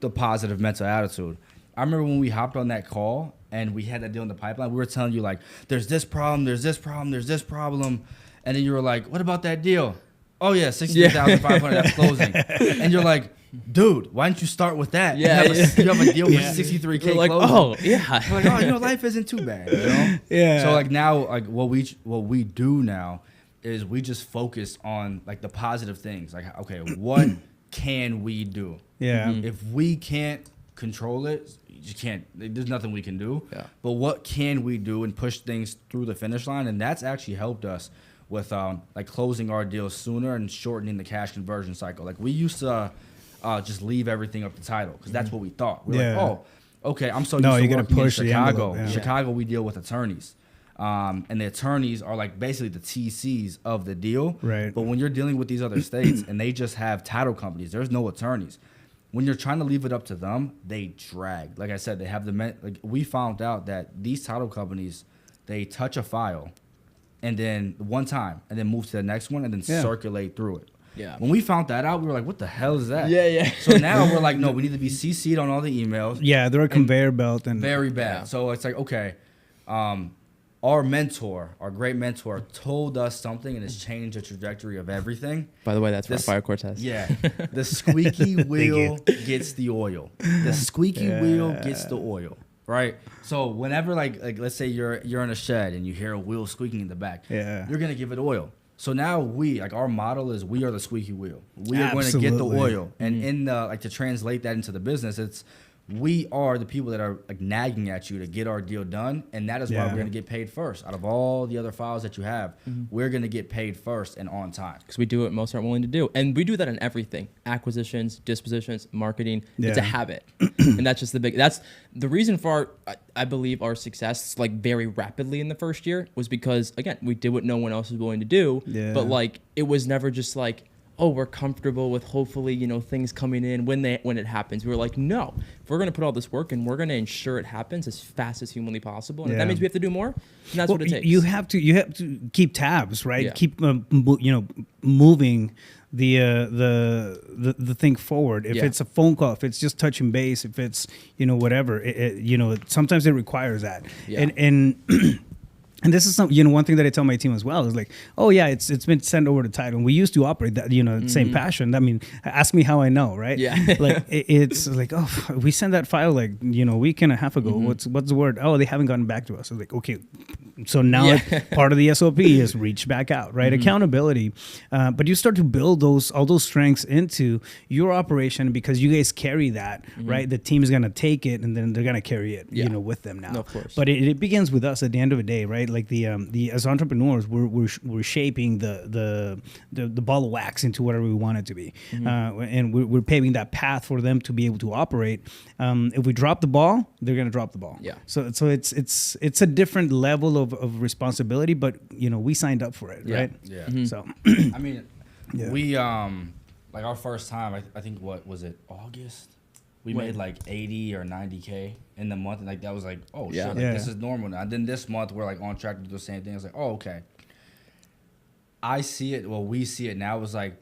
the positive mental attitude. I remember when we hopped on that call and we had that deal in the pipeline. We were telling you like, there's this problem, there's this problem, there's this problem, and then you were like, what about that deal? Oh yeah, 63,500. That's closing. And you're like, dude, why didn't you start with that? Yeah, you have a deal Yeah. for 63K We're like, closing. oh yeah. We're like, oh, life isn't too bad, you know? Yeah. So like now, like what we do now is we just focus on like the positive things. Like, okay, what can we do? Yeah. If we can't control it, you just can't. There's nothing we can do. Yeah. But what can we do and push things through the finish line? And that's actually helped us with like closing our deals sooner and shortening the cash conversion cycle. Like we used to just leave everything up to title because that's what we thought. We're like, oh, okay, I'm so used to you gotta working in push the Chicago. envelope, yeah. Chicago, we deal with attorneys. And the attorneys are like basically the TCs of the deal. Right. But when you're dealing with these other states and they just have title companies, there's no attorneys. When you're trying to leave it up to them, they drag. Like I said, they have we found out that these title companies, they touch a file and then one time and then move to the next one and then circulate through it. Yeah. When we found that out, we were like, what the hell is that? Yeah, yeah. So now we're like, no, we need to be CC'd on all the emails. Yeah, they're a conveyor belt and Very bad. Yeah. So it's like, okay, our mentor, our great mentor, told us something and it's changed the trajectory of everything. By the way, that's This- Rafael Cortez. Yeah. The squeaky wheel gets the oil. The squeaky wheel gets the oil. Right? So whenever like let's say you're in a shed and you hear a wheel squeaking in the back, Yeah. you're gonna give it oil. So now our model is we are the squeaky wheel. We are going to get the Absolutely. oil. And in the to translate that into the business, it's we are the people that are like nagging at you to get our deal done, and that is why Yeah. we're going to get paid first. Out of all the other files that you have, we're going to get paid first and on time. Because we do what most aren't willing to do. And we do that in everything. Acquisitions, dispositions, marketing. It's a Yeah. habit. And that's just that's the reason for I believe our success like very rapidly in the first year was because again, we did what no one else was willing to do. Yeah. But like it was never just like, oh, we're comfortable with hopefully, things coming in when it happens. We were like, no, if we're going to put all this work in, we're going to ensure it happens as fast as humanly possible. And if Yeah. that means we have to do more, then that's what it takes. You have to keep tabs, right? Yeah. Keep moving the thing forward. If Yeah. it's a phone call, if it's just touching base, if it's whatever, sometimes it requires that. Yeah. And And this is one thing that I tell my team as well is like, oh yeah, it's been sent over to title. And we used to operate that, same passion. I mean, ask me how I know, right? Yeah. Like it's like, oh, we sent that file like, a week and a half ago. What's the word? Oh, they haven't gotten back to us. I was like, okay. So now part of the SOP is reach back out, right? Accountability. But you start to build all those strengths into your operation because you guys carry that, right? The team is going to take it and then they're going to carry it, with them now. No, of course. But it begins with us at the end of the day, right? Like the as entrepreneurs, we're shaping the ball of wax into whatever we want it to be, and we're paving that path for them to be able to operate. If we drop the ball, they're gonna drop the ball. Yeah. So it's a different level of responsibility, but we signed up for it, Yeah. right? Yeah. So I mean, Yeah. we like our first time. I think what was it? August. We When? made like 80 or 90K in the month, and like that was like, oh Yeah. shit, like, Yeah. this is normal now. And then this month we're like on track to do the same thing. It's like, oh okay. I see it. Well, we see it now. It's like,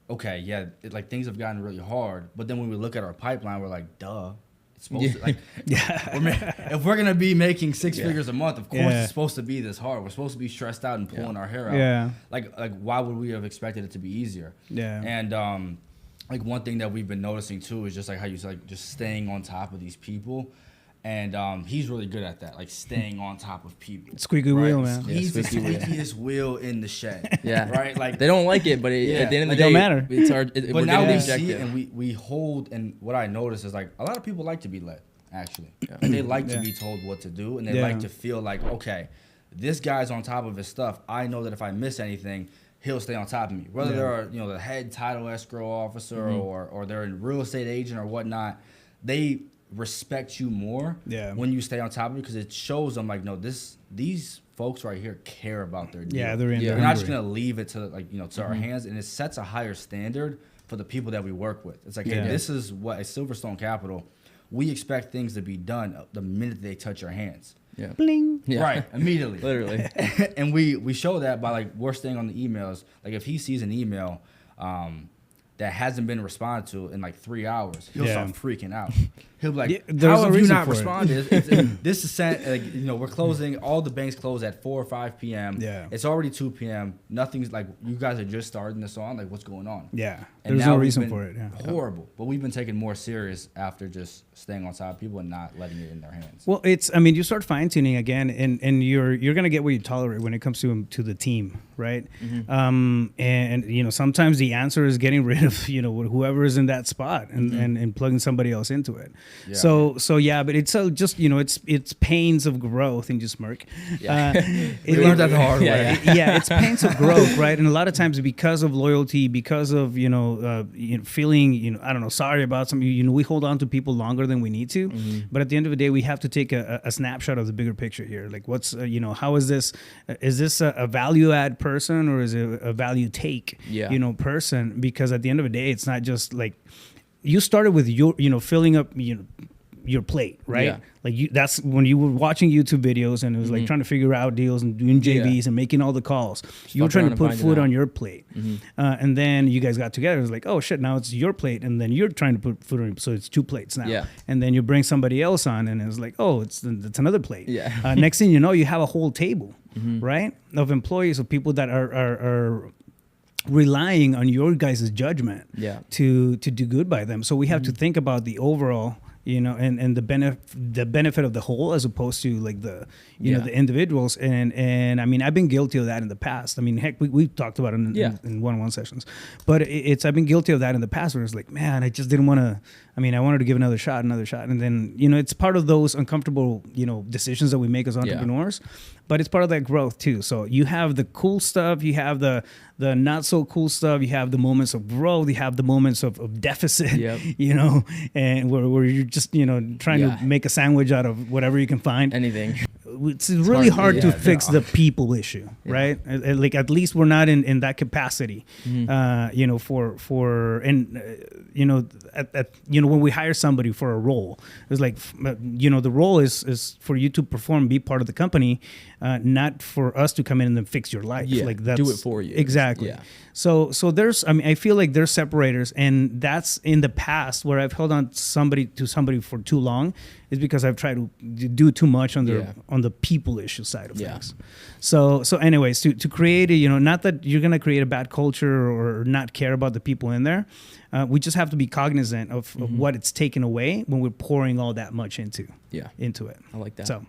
okay, yeah, like things have gotten really hard. But then when we look at our pipeline, we're like, duh, it's supposed to, like, if we're gonna be making six figures a month, of course it's supposed to be this hard. We're supposed to be stressed out and pulling our hair out. Yeah. Like why would we have expected it to be easier? Yeah. And like one thing that we've been noticing too is just like how you said, like just staying on top of these people. And he's really good at that, like staying on top of people. Squeaky wheel, man. He's the squeakiest wheel in the shed. Yeah. Right? Like they don't like it, but at the end of the day, don't matter. It's our, but now we see it and we hold, and what I notice is like a lot of people like to be led, actually. Yeah. And they like to be told what to do, and they like to feel like, okay, this guy's on top of his stuff. I know that if I miss anything, he'll stay on top of me. Whether they're, the head title escrow officer or they're a real estate agent or whatnot, they respect you more when you stay on top of it, because it shows them like, no, these folks right here care about their deal. Yeah, they're in. They're not just gonna leave it to to our hands, and it sets a higher standard for the people that we work with. It's like, hey, this is what at Silverstone Capital, we expect things to be done the minute they touch your hands. Yeah. Bling. Yeah. Right, immediately. Literally. And we show that by like we're staying on the emails. Like if he sees an email that hasn't been responded to in like 3 hours, he'll start freaking out. He'll be like, how have you not responded? This is sent, like, we're closing, all the banks close at 4 or 5 p.m. Yeah. It's already 2 p.m. Nothing's like, you guys are just starting this on. Like, what's going on? Yeah. And There's now no we've reason been for it. Yeah. horrible. But we've been taking more serious after just staying on top of people and not letting it in their hands. Well, you start fine tuning again, and you're gonna get what you tolerate when it comes to the team, right? And sometimes the answer is getting rid of whoever is in that spot and plugging somebody else into it. Yeah. So but it's just it's pains of growth, and you smirk. Yeah. We learned that the hard way. Yeah, it's pains of growth, right? And a lot of times because of loyalty, because of feeling I don't know, sorry about something, we hold on to people longer than we need to. But at the end of the day, we have to take a snapshot of the bigger picture here. Like, what's how is this a value add person, or is it a value take person? Because at the end of the day, it's not just like you started with your filling up your plate, right? Yeah. Like that's when you were watching YouTube videos and it was like trying to figure out deals and doing JVs and making all the calls. You were trying to put food on your plate. And then you guys got together. It was like, oh shit, now it's your plate. And then you're trying to put food on, so it's 2 plates now. Yeah. And then you bring somebody else on and it's like, oh, it's another plate. Yeah. Next thing you know, you have a whole table, right? Of employees, of people that are relying on your guys' judgment to do good by them. So we have to think about the overall, and the benefit of the whole, as opposed to like the the individuals. And I mean, I've been guilty of that in the past. I mean, heck, we've talked about it in one-on-one sessions, but I've been guilty of that in the past, where it's like, man, I just didn't want to. I mean, I wanted to give another shot, and then it's part of those uncomfortable decisions that we make as entrepreneurs. But it's part of that growth too. So you have the cool stuff, you have the not so cool stuff, you have the moments of growth, you have the moments of deficit, and where you're just trying to make a sandwich out of whatever you can find. Anything. It's really hard to fix the people issue, right? Like at least we're not in that capacity, when we hire somebody for a role, it's like the role is for you to perform, be part of the company, not for us to come in and then fix your life. Like that's, do it for you. Exactly. Yeah. So there's, I feel like there's separators, and that's in the past where I've held on to somebody for too long, is because I've tried to do too much on the people issue side of things. So anyways, to create not that you're gonna create a bad culture or not care about the people in there, we just have to be cognizant of what it's taken away when we're pouring all that much into it. I like that. So.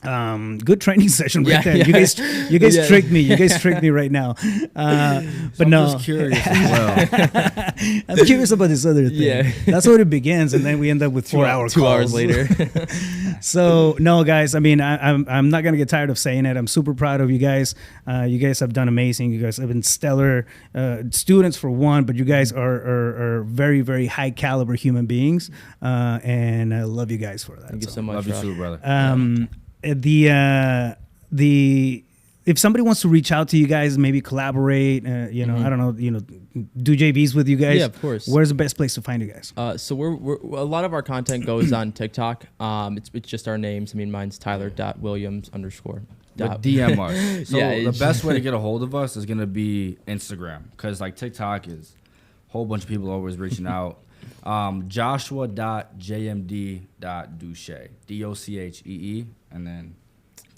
Good training session right there. You guys tricked me. You guys tricked me right now. But no, I'm just curious as well. I'm curious about this other thing. Yeah. That's where it begins, and then we end up with 4 hours. 2 hours later. So no, guys. I mean, I'm not gonna get tired of saying it. I'm super proud of you guys. You guys have done amazing. You guys have been stellar students for one, but you guys are very, very high caliber human beings, and I love you guys for that. Thank you so much. Love you too, brother. If somebody wants to reach out to you guys, maybe collaborate, I don't know, do JVs with you guys. Yeah, of course. Where's the best place to find you guys? So we're a lot of our content goes on TikTok. It's just our names. I mean, mine's Tyler.Williams_. But DM us. So the best way to get a hold of us is gonna be Instagram, because like TikTok is a whole bunch of people always reaching out. Joshua.jmd.Douchee, Dochee, and then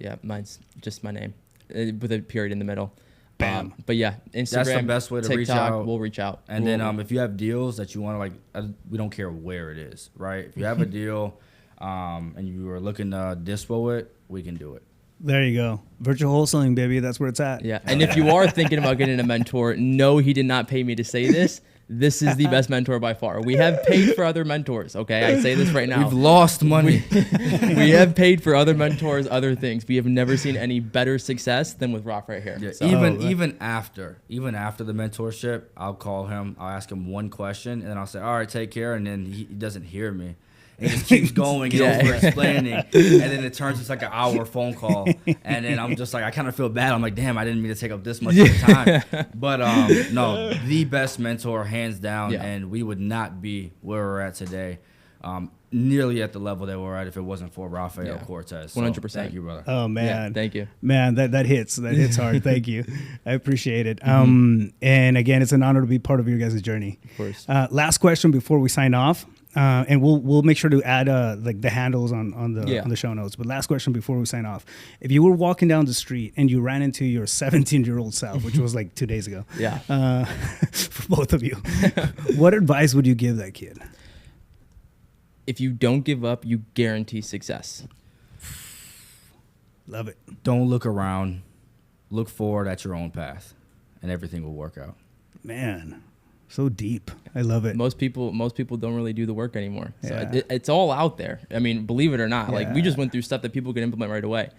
Yeah, mine's just my name with a period in the middle. Bam. But yeah, Instagram, that's the best way to TikTok, reach out. we'll reach out. And then if you have deals that you want to we don't care where it is, right? If you have a deal and you are looking to dispo it, we can do it. There you go. Virtual wholesaling, baby. That's where it's at. Yeah, and if you are thinking about getting a mentor, no, he did not pay me to say this. This is the best mentor by far. We have paid for other mentors, okay? I say this right now. We've lost money. We have paid for other mentors, other things. We have never seen any better success than with Roth right here. Yeah, So, even after the mentorship, I'll call him. I'll ask him one question, and then I'll say, "All right, take care." And then he doesn't hear me. And he just keeps going and over explaining, and then it turns into like an hour phone call, and then I'm just like, I kind of feel bad. I'm like, damn, I didn't mean to take up this much of your time. But no, the best mentor, hands down, and we would not be where we're at today, nearly at the level that we're at if it wasn't for Rafael Cortez. 100%. Thank you, brother. Oh man, yeah, thank you, man. That hits hard. Thank you, I appreciate it. And again, it's an honor to be part of your guys' journey. of course. Last question before we sign off. And we'll make sure to add like the handles on the show notes. But last question before we sign off: if you were walking down the street and you ran into your 17-year-old self, which was like 2 days ago, for both of you, what advice would you give that kid? If you don't give up, you guarantee success. Love it. Don't look around. Look forward at your own path, and everything will work out. Man. So deep. I love it. Most people don't really do the work anymore. So Yeah. it's all out there. I mean, believe it or not, like we just went through stuff that people can implement right away.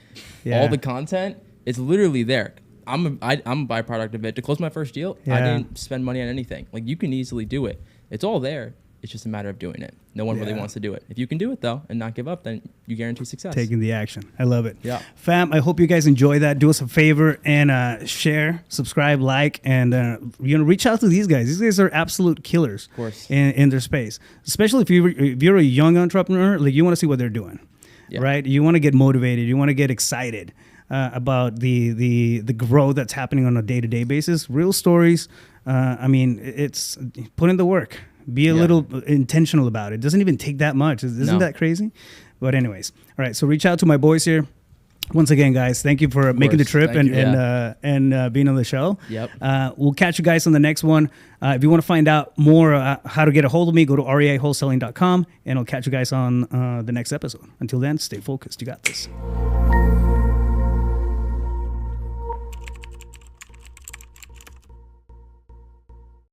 Yeah. All the content, it's literally there. I'm a byproduct of it. To close my first deal, I didn't spend money on anything. Like you can easily do it. It's all there. It's just a matter of doing it. No one really wants to do it. If you can do it though and not give up, then you guarantee success. Taking the action. I love it. Yeah. Fam, I hope you guys enjoy that. Do us a favor and share, subscribe, like, and reach out to these guys. These guys are absolute killers, Of course. in their space. Especially if you're a young entrepreneur, like you want to see what they're doing, right? You want to get motivated. You want to get excited about the growth that's happening on a day-to-day basis. Real stories. I mean, it's put in the work. Be a little intentional about it. It doesn't even take that much. Isn't that crazy? But anyways, all right. So reach out to my boys here. Once again, guys, thank you for making the trip and being on the show. Yep. We'll catch you guys on the next one. If you want to find out more how to get a hold of me, go to reiwholesaling.com, and I'll catch you guys on the next episode. Until then, stay focused. You got this.